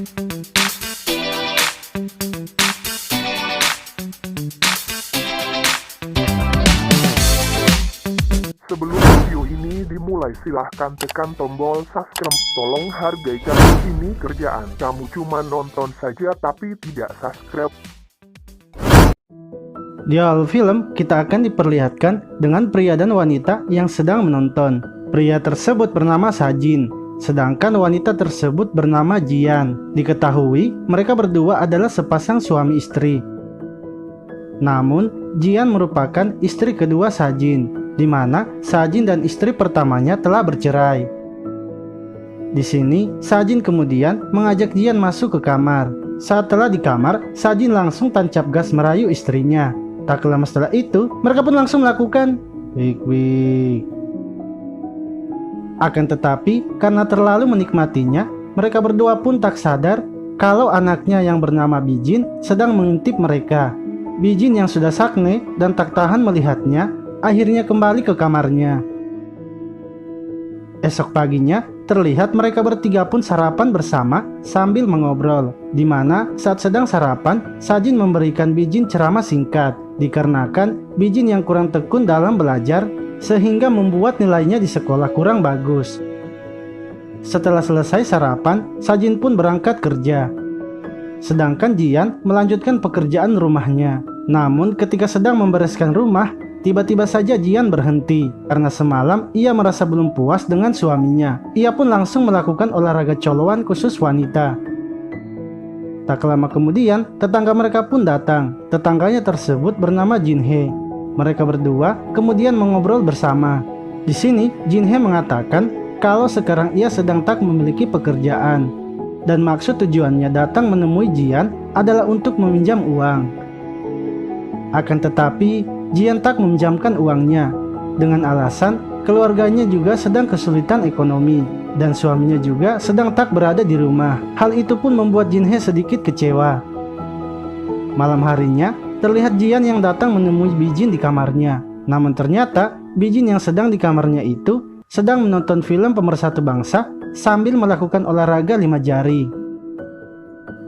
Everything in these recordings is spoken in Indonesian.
Sebelum video ini dimulai, silahkan tekan tombol subscribe. Tolong hargai channel ini kerjaan kamu cuma nonton saja tapi tidak subscribe. Di awal film, kita akan diperlihatkan dengan pria dan wanita yang sedang menonton. Pria tersebut bernama Sajin, sedangkan wanita tersebut bernama Jian. Diketahui, mereka berdua adalah sepasang suami istri. Namun, Jian merupakan istri kedua Sajin, di mana Sajin dan istri pertamanya telah bercerai. Di sini, Sajin kemudian mengajak Jian masuk ke kamar. Saat telah di kamar, Sajin langsung tancap gas merayu istrinya. Tak lama setelah itu, mereka pun langsung melakukan wik-wik. Akan tetapi, karena terlalu menikmatinya, mereka berdua pun tak sadar kalau anaknya yang bernama Bijin sedang mengintip mereka. Bijin yang sudah sakne dan tak tahan melihatnya, akhirnya kembali ke kamarnya. Esok paginya, terlihat mereka bertiga pun sarapan bersama sambil mengobrol, di mana saat sedang sarapan, Sajin memberikan Bijin ceramah singkat, dikarenakan Bijin yang kurang tekun dalam belajar, sehingga membuat nilainya di sekolah kurang bagus. Setelah selesai sarapan, Sajin pun berangkat kerja. Sedangkan Jian melanjutkan pekerjaan rumahnya. Namun ketika sedang membereskan rumah, tiba-tiba saja Jian berhenti karena semalam ia merasa belum puas dengan suaminya. Ia pun langsung melakukan olahraga coloan khusus wanita. Tak lama kemudian, tetangga mereka pun datang. Tetangganya tersebut bernama Jinhe. Mereka berdua kemudian mengobrol bersama. Di sini, Jinhe mengatakan kalau sekarang ia sedang tak memiliki pekerjaan dan maksud tujuannya datang menemui Jian adalah untuk meminjam uang. Akan tetapi, Jian tak meminjamkan uangnya dengan alasan keluarganya juga sedang kesulitan ekonomi dan suaminya juga sedang tak berada di rumah. Hal itu pun membuat Jinhe sedikit kecewa. Malam harinya, terlihat Jian yang datang menemui Bijin di kamarnya. Namun ternyata, Bijin yang sedang di kamarnya itu sedang menonton film Pemersatu Bangsa sambil melakukan olahraga 5 jari.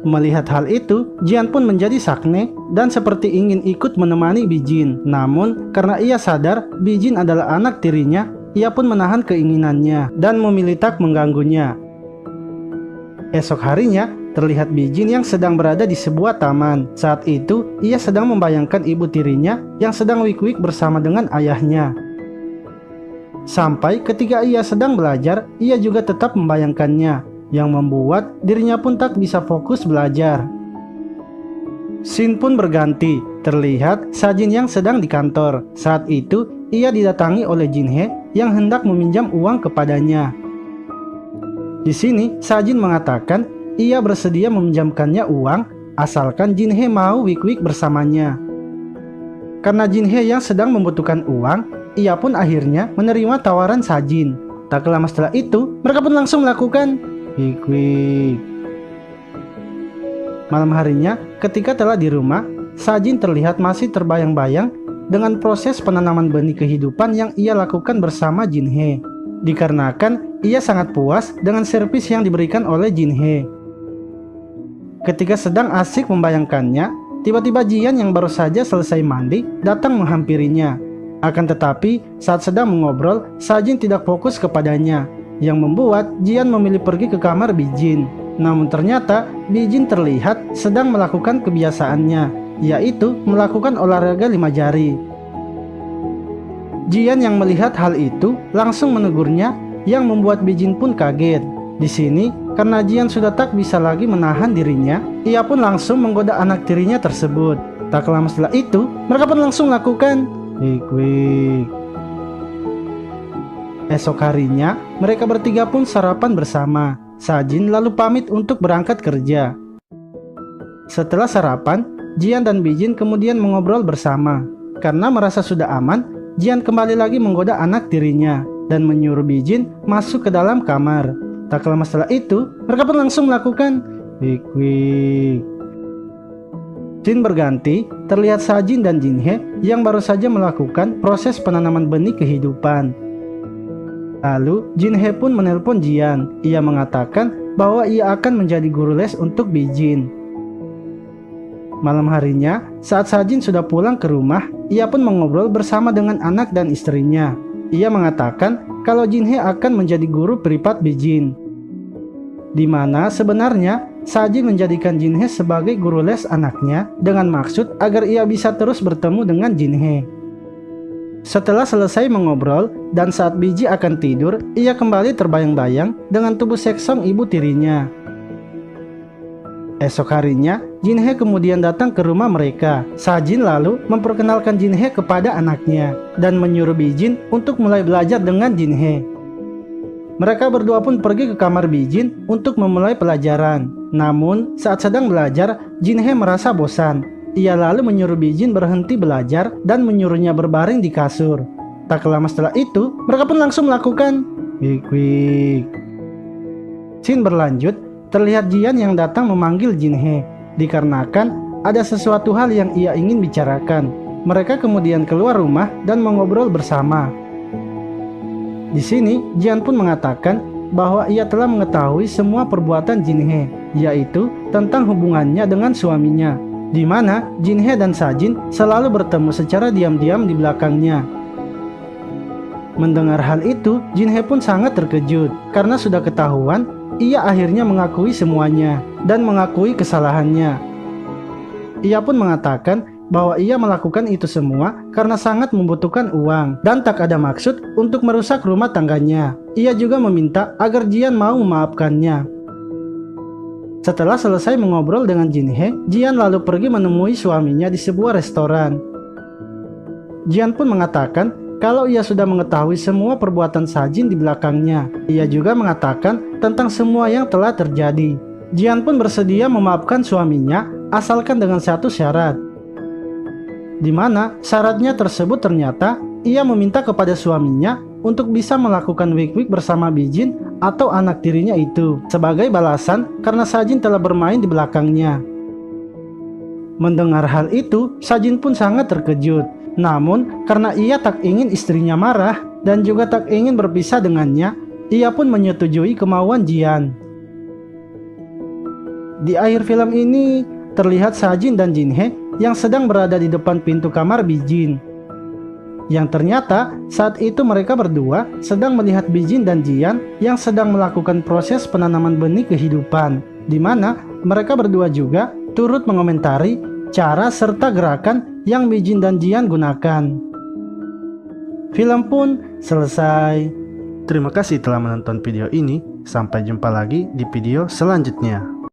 Melihat hal itu, Jian pun menjadi sakne dan seperti ingin ikut menemani Bijin. Namun, karena ia sadar Bijin adalah anak tirinya, ia pun menahan keinginannya dan memilih tak mengganggunya. Esok harinya, terlihat Bijin yang sedang berada di sebuah taman. Saat itu, ia sedang membayangkan ibu tirinya yang sedang wik-wik bersama dengan ayahnya. Sampai ketika ia sedang belajar, ia juga tetap membayangkannya, yang membuat dirinya pun tak bisa fokus belajar. Scene pun berganti, terlihat Sajin yang sedang di kantor. Saat itu, ia didatangi oleh Jinhe yang hendak meminjam uang kepadanya. Di sini, Sajin mengatakan ia bersedia meminjamkannya uang asalkan Jinhe mau wik-wik bersamanya. Karena Jinhe yang sedang membutuhkan uang, ia pun akhirnya menerima tawaran Sajin. Tak lama setelah itu, mereka pun langsung melakukan wik-wik. Malam harinya, ketika telah di rumah, Sajin terlihat masih terbayang-bayang dengan proses penanaman benih kehidupan yang ia lakukan bersama Jinhe. Dikarenakan ia sangat puas dengan servis yang diberikan oleh Jinhe. Ketika sedang asik membayangkannya, tiba-tiba Jian yang baru saja selesai mandi datang menghampirinya. Akan tetapi, saat sedang mengobrol, Sajin tidak fokus kepadanya, yang membuat Jian memilih pergi ke kamar Bijin. Namun ternyata, Bijin terlihat sedang melakukan kebiasaannya, yaitu melakukan olahraga 5 jari. Jian yang melihat hal itu langsung menegurnya, yang membuat Bijin pun kaget. Di sini, karena Jian sudah tak bisa lagi menahan dirinya, ia pun langsung menggoda anak tirinya tersebut. Tak lama setelah itu, mereka pun langsung lakukan wik-wik. Esok harinya, mereka bertiga pun sarapan bersama. Sajin lalu pamit untuk berangkat kerja. Setelah sarapan, Jian dan Bijin kemudian mengobrol bersama. Karena merasa sudah aman, Jian kembali lagi menggoda anak tirinya dan menyuruh Bijin masuk ke dalam kamar. Tak lama setelah itu, mereka pun langsung melakukan wik-wik. Scene berganti, terlihat Sajin dan Jinhe yang baru saja melakukan proses penanaman benih kehidupan. Lalu, Jinhe pun menelpon Jian. Ia mengatakan bahwa ia akan menjadi guru les untuk Bijin. Malam harinya, saat Sajin sudah pulang ke rumah, ia pun mengobrol bersama dengan anak dan istrinya. Ia mengatakan kalau Jinhe akan menjadi guru privat Bijin, di mana sebenarnya Sajin menjadikan Jinhe sebagai guru les anaknya dengan maksud agar ia bisa terus bertemu dengan Jinhe. Setelah selesai mengobrol dan saat Biji akan tidur, ia kembali terbayang-bayang dengan tubuh seksong ibu tirinya. Esok harinya, Jinhe kemudian datang ke rumah mereka. Sajin lalu memperkenalkan Jinhe kepada anaknya dan menyuruh Bijin untuk mulai belajar dengan Jinhe. Mereka berdua pun pergi ke kamar Bijin untuk memulai pelajaran. Namun, saat sedang belajar, Jinhe merasa bosan. Ia lalu menyuruh Bijin berhenti belajar dan menyuruhnya berbaring di kasur. Tak lama setelah itu, mereka pun langsung melakukan wik-wik. Scene berlanjut, terlihat Jian yang datang memanggil Jinhe, dikarenakan ada sesuatu hal yang ia ingin bicarakan. Mereka kemudian keluar rumah dan mengobrol bersama. Di sini, Jian pun mengatakan bahwa ia telah mengetahui semua perbuatan Jinhe, yaitu tentang hubungannya dengan suaminya, di mana Jinhe dan Sajin selalu bertemu secara diam-diam di belakangnya. Mendengar hal itu, Jinhe pun sangat terkejut karena sudah ketahuan. Ia akhirnya mengakui semuanya dan mengakui kesalahannya. Ia pun mengatakan bahwa ia melakukan itu semua karena sangat membutuhkan uang dan tak ada maksud untuk merusak rumah tangganya. Ia juga meminta agar Jian mau memaafkannya. Setelah selesai mengobrol dengan Jinhe, Jian lalu pergi menemui suaminya di sebuah restoran. Jian pun mengatakan kalau ia sudah mengetahui semua perbuatan Sajin di belakangnya. Ia juga mengatakan tentang semua yang telah terjadi. Jian pun bersedia memaafkan suaminya asalkan dengan satu syarat, di mana syaratnya tersebut ternyata ia meminta kepada suaminya untuk bisa melakukan wik-wik bersama Bijin atau anak tirinya itu sebagai balasan karena Sajin telah bermain di belakangnya. Mendengar hal itu, Sajin pun sangat terkejut. Namun, karena ia tak ingin istrinya marah dan juga tak ingin berpisah dengannya, ia pun menyetujui kemauan Jian. Di akhir film ini, terlihat Sajin dan Jinhe yang sedang berada di depan pintu kamar Bijin. Yang ternyata saat itu mereka berdua sedang melihat Bijin dan Jian yang sedang melakukan proses penanaman benih kehidupan, di mana mereka berdua juga turut mengomentari cara serta gerakan yang Bijin dan Jian gunakan. Film pun selesai. Terima kasih telah menonton video ini. Sampai jumpa lagi di video selanjutnya.